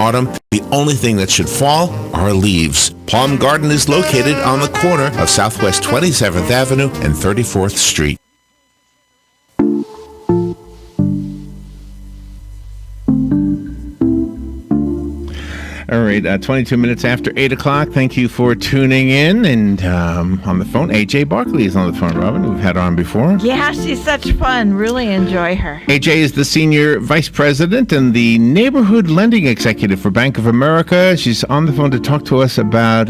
autumn, the only thing that should fall are leaves. Palm Garden is located on the corner of Southwest 27th Avenue and 34th Street. All right, 22 minutes after 8 o'clock. Thank you for tuning in. And on the phone, AJ Barkley is on the phone, Robin. We've had her on before. Yeah, she's such fun. Really enjoy her. AJ is the Senior Vice President and the Neighborhood Lending Executive for Bank of America. She's on the phone to talk to us about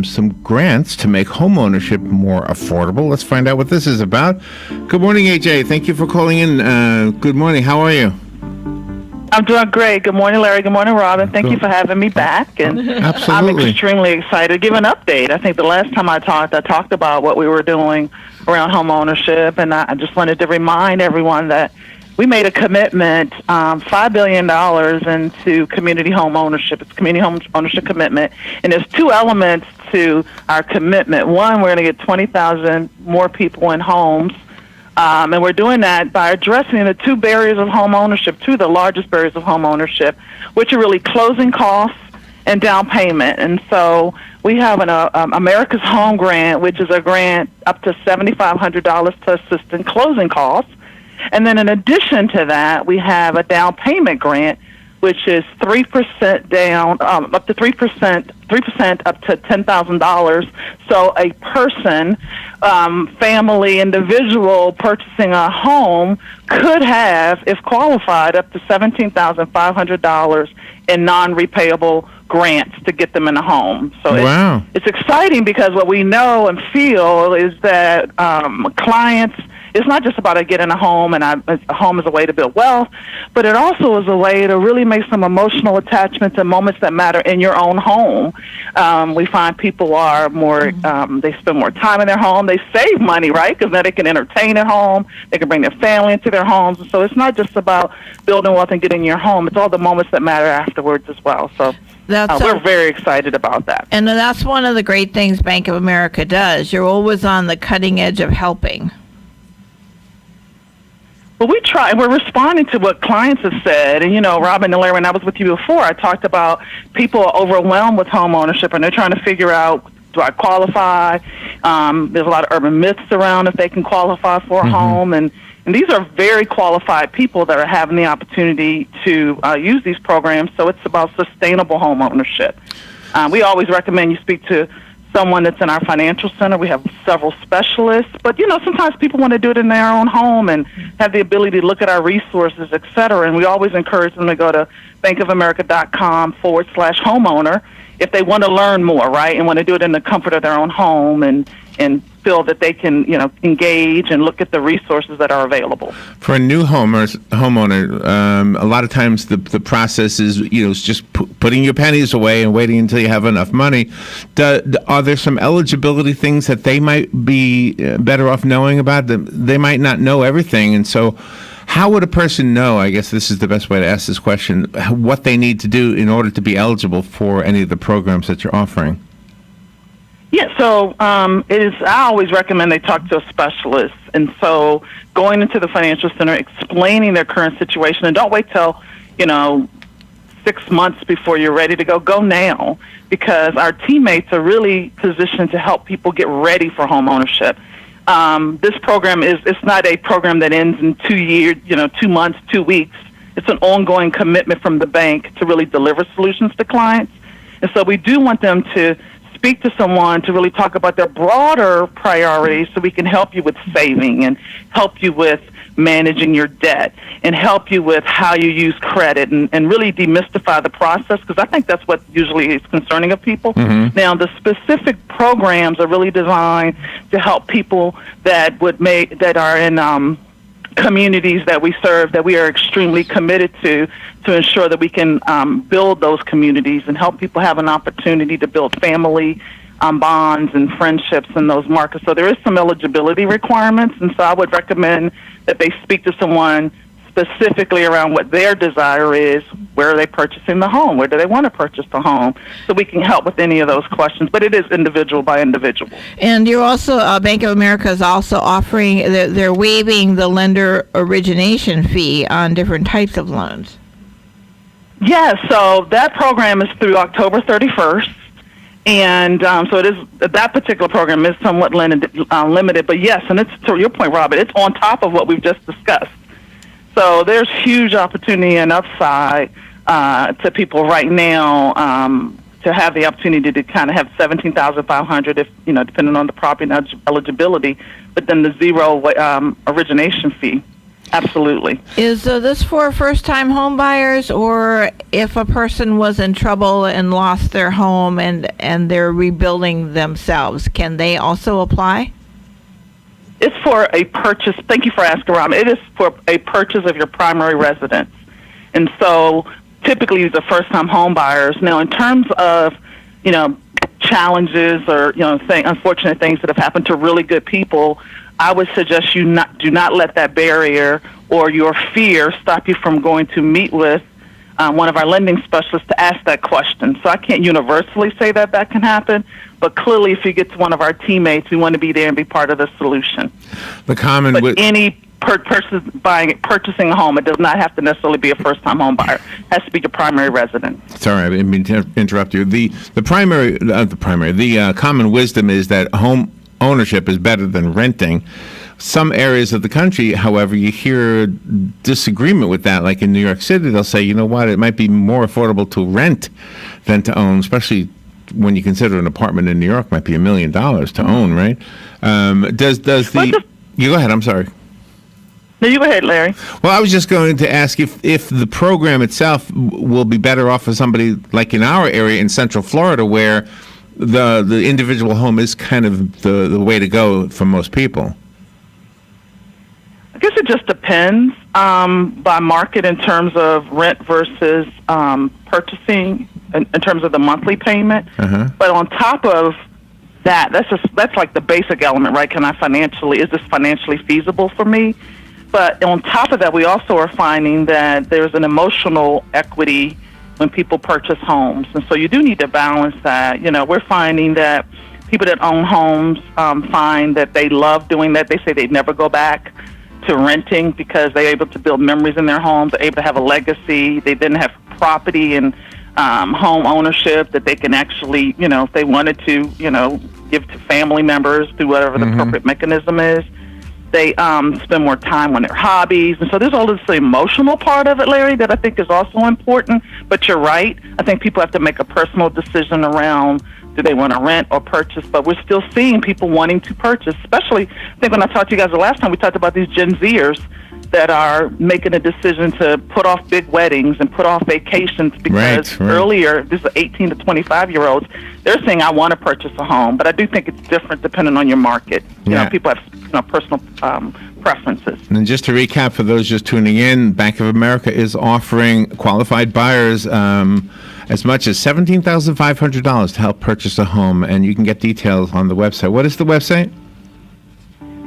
some grants to make homeownership more affordable. Let's find out what this is about. Good morning, AJ. Thank you for calling in. Good morning. How are you? I'm doing great. Good morning, Larry. Good morning, Robin. Thank you for having me back. And Absolutely. I'm extremely excited to give an update. I think the last time I talked about what we were doing around home ownership, and I just wanted to remind everyone that we made a commitment, $5 billion into community home ownership. It's a community home ownership commitment, and there's two elements to our commitment. One, we're going to get 20,000 more people in homes. And we're doing that by addressing the two barriers of home ownership, two of the largest barriers of home ownership, which are really closing costs and down payment. And so we have an America's Home Grant, which is a grant up to $7,500 to assist in closing costs. And then in addition to that, we have a down payment grant, which is 3% down, up to 3% up to $10,000. So a person, family, individual purchasing a home could have, if qualified, up to $17,500 in non-repayable grants to get them in a home. So Wow. it's exciting because what we know and feel is that clients, it's not just about getting a home, and a home is a way to build wealth, but it also is a way to really make some emotional attachments and moments that matter in your own home. We find people are more, they spend more time in their home. They save money, right? Because now they can entertain at home. They can bring their family into their homes. So it's not just about building wealth and getting your home. It's all the moments that matter afterwards as well. So we're very excited about that. And that's one of the great things Bank of America does. You're always on the cutting edge of helping. Well, we try, and we're responding to what clients have said. And, Robin and Larry, when I was with you before, I talked about people are overwhelmed with home ownership, and they're trying to figure out, do I qualify? There's a lot of urban myths around if they can qualify for a home. And these are very qualified people that are having the opportunity to use these programs. So it's about sustainable home ownership. We always recommend you speak to someone that's in our financial center. We have several specialists, but sometimes people want to do it in their own home and have the ability to look at our resources, et cetera. And we always encourage them to go to bankofamerica.com/homeowner if they want to learn more, right, and want to do it in the comfort of their own home and feel that they can, engage and look at the resources that are available. For a new homeowner, a lot of times the process is, just putting your pennies away and waiting until you have enough money. Are there some eligibility things that they might be better off knowing about? They might not know everything, and so how would a person know, I guess this is the best way to ask this question, what they need to do in order to be eligible for any of the programs that you're offering? Yeah, so I always recommend they talk to a specialist. And so going into the financial center, explaining their current situation, and don't wait till, 6 months before you're ready to go. Go now, because our teammates are really positioned to help people get ready for home ownership. This program it's not a program that ends in 2 years, 2 months, 2 weeks. It's an ongoing commitment from the bank to really deliver solutions to clients. And so we do want them to speak to someone to really talk about their broader priorities so we can help you with saving and help you with managing your debt and help you with how you use credit and really demystify the process, because I think that's what usually is concerning of people. Now, the specific programs are really designed to help people that are in communities that we serve, that we are extremely committed to ensure that we can build those communities and help people have an opportunity to build family bonds and friendships in those markets. So there is some eligibility requirements, and so I would recommend that they speak to someone specifically around what their desire is. Where are they purchasing the home? Where do they want to purchase the home? So we can help with any of those questions, but it is individual by individual. And you're also, Bank of America is also offering, they're waiving the lender origination fee on different types of loans. Yeah, so that program is through October 31st. And so it is, that particular program is somewhat limited. But yes, and it's to your point, Robert, it's on top of what we've just discussed. So there's huge opportunity and upside to people right now to have the opportunity to kind of have $17,500, if depending on the property and eligibility, but then the zero origination fee. Absolutely. Is this for first-time home buyers, or if a person was in trouble and lost their home and they're rebuilding themselves, can they also apply? It's for a purchase. Thank you for asking, Rob. It is for a purchase of your primary residence. And so typically the first-time home buyers. Now, in terms of, challenges or, unfortunate things that have happened to really good people, I would suggest you do not let that barrier or your fear stop you from going to meet with one of our lending specialists to ask that question. So I can't universally say that can happen, but clearly if you get to one of our teammates, we want to be there and be part of the solution. Any purchasing a home, it does not have to necessarily be a first-time home buyer. It has to be your primary resident. Sorry, I didn't mean to interrupt you. The common wisdom is that home ownership is better than renting. Some areas of the country, however, you hear disagreement with that. Like in New York City, they'll say, you know what, it might be more affordable to rent than to own, especially when you consider an apartment in New York might be $1 million to own, right? You go ahead, I'm sorry. No, you go ahead, Larry. Well, I was just going to ask if the program itself will be better off for somebody like in our area in Central Florida, where the individual home is kind of the way to go for most people. I guess it just depends by market in terms of rent versus purchasing in terms of the monthly payment. Uh-huh. But on top of that, that's like the basic element, right? Is this financially feasible for me? But on top of that, we also are finding that there's an emotional equity when people purchase homes. And so you do need to balance that. We're finding that people that own homes find that they love doing that. They say they'd never go back to renting because they're able to build memories in their homes, they're able to have a legacy. They then have property and home ownership that they can actually, if they wanted to, give to family members through whatever the appropriate mechanism is. They spend more time on their hobbies. And so there's all this emotional part of it, Larry, that I think is also important. But you're right. I think people have to make a personal decision around do they want to rent or purchase. But we're still seeing people wanting to purchase, especially, I think when I talked to you guys the last time, we talked about these Gen Zers that are making a decision to put off big weddings and put off vacations because earlier, this is 18 to 25-year-olds, they're saying, I want to purchase a home. But I do think it's different depending on your market. People have personal preferences. And just to recap, for those just tuning in, Bank of America is offering qualified buyers as much as $17,500 to help purchase a home. And you can get details on the website. What is the website?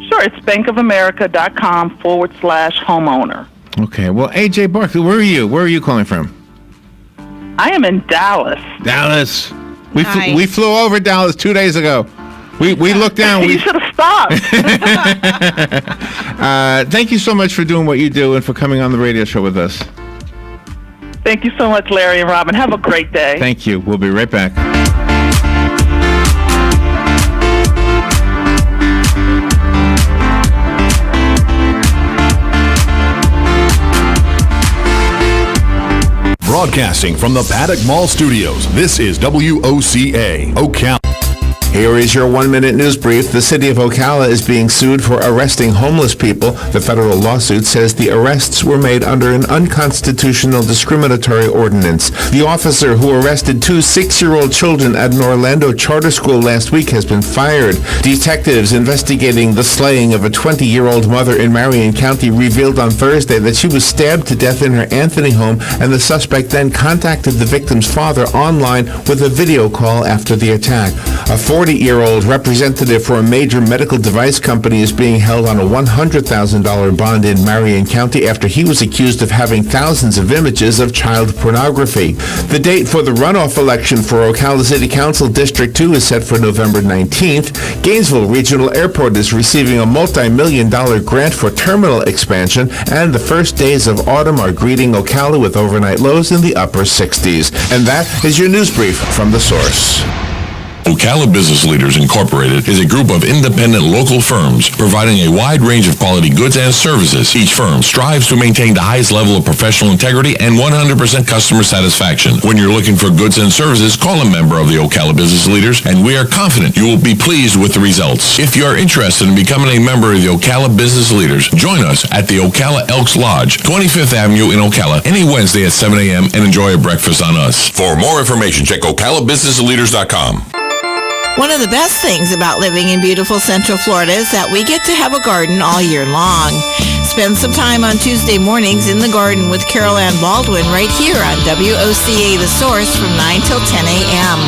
Sure, it's bankofamerica.com/homeowner. Okay, well, AJ Barkley, where are you? Where are you calling from? I am in Dallas. Dallas. We flew over Dallas 2 days ago. We looked down. You should have stopped. Thank you so much for doing what you do and for coming on the radio show with us. Thank you so much, Larry and Robin. Have a great day. Thank you. We'll be right back. Broadcasting from the Paddock Mall Studios, this is WOCA, Ocala. Here is your 1-minute news brief. The city of Ocala is being sued for arresting homeless people. The federal lawsuit says the arrests were made under an unconstitutional discriminatory ordinance. The officer who arrested 2 6-year-old children at an Orlando charter school last week has been fired. Detectives investigating the slaying of a 20-year-old mother in Marion County revealed on Thursday that she was stabbed to death in her Anthony home, and the suspect then contacted the victim's father online with a video call after the attack. A 40-year-old representative for a major medical device company is being held on a $100,000 bond in Marion County after he was accused of having thousands of images of child pornography. The date for the runoff election for Ocala City Council District 2 is set for November 19th. Gainesville Regional Airport is receiving a multi-million-dollar grant for terminal expansion, and the first days of autumn are greeting Ocala with overnight lows in the upper 60s. And that is your news brief from The Source. Ocala Business Leaders Incorporated is a group of independent local firms providing a wide range of quality goods and services. Each firm strives to maintain the highest level of professional integrity and 100% customer satisfaction. When you're looking for goods and services, call a member of the Ocala Business Leaders, and we are confident you will be pleased with the results. If you are interested in becoming a member of the Ocala Business Leaders, join us at the Ocala Elks Lodge, 25th Avenue in Ocala, any Wednesday at 7 a.m. and enjoy a breakfast on us. For more information, check OcalaBusinessLeaders.com. One of the best things about living in beautiful Central Florida is that we get to have a garden all year long. Spend some time on Tuesday mornings in the garden with Carol Ann Baldwin right here on WOCA The Source from 9 till 10 a.m.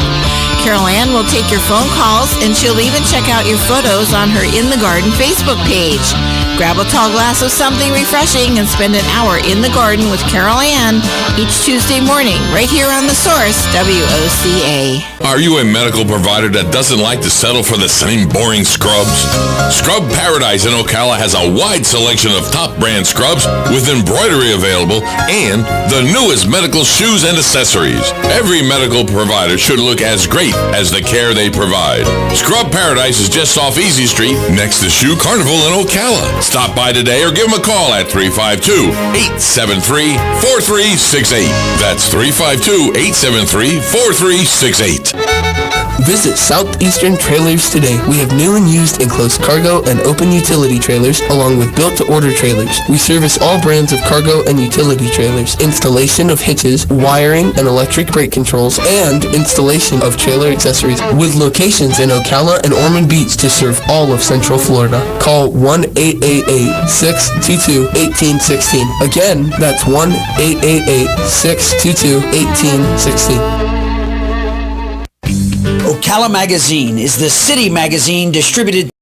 Carol Ann will take your phone calls, and she'll even check out your photos on her In the Garden Facebook page. Grab a tall glass of something refreshing and spend an hour in the garden with Carol Ann each Tuesday morning right here on The Source, WOCA. Are you a medical provider that doesn't like to settle for the same boring scrubs? Scrub Paradise in Ocala has a wide selection of top brand scrubs with embroidery available and the newest medical shoes and accessories. Every medical provider should look as great as the care they provide. Scrub Paradise is just off Easy Street next to Shoe Carnival in Ocala. Stop by today or give them a call at 352-873-4368. That's 352-873-4368. Visit Southeastern Trailers today. We have new and used enclosed cargo and open utility trailers, along with built-to-order trailers. We service all brands of cargo and utility trailers, installation of hitches, wiring and electric brake controls, and installation of trailer accessories, with locations in Ocala and Ormond Beach to serve all of Central Florida. Call 1-888-622-1816. Again, that's 1-888-622-1816. Ocala Magazine is the city magazine distributed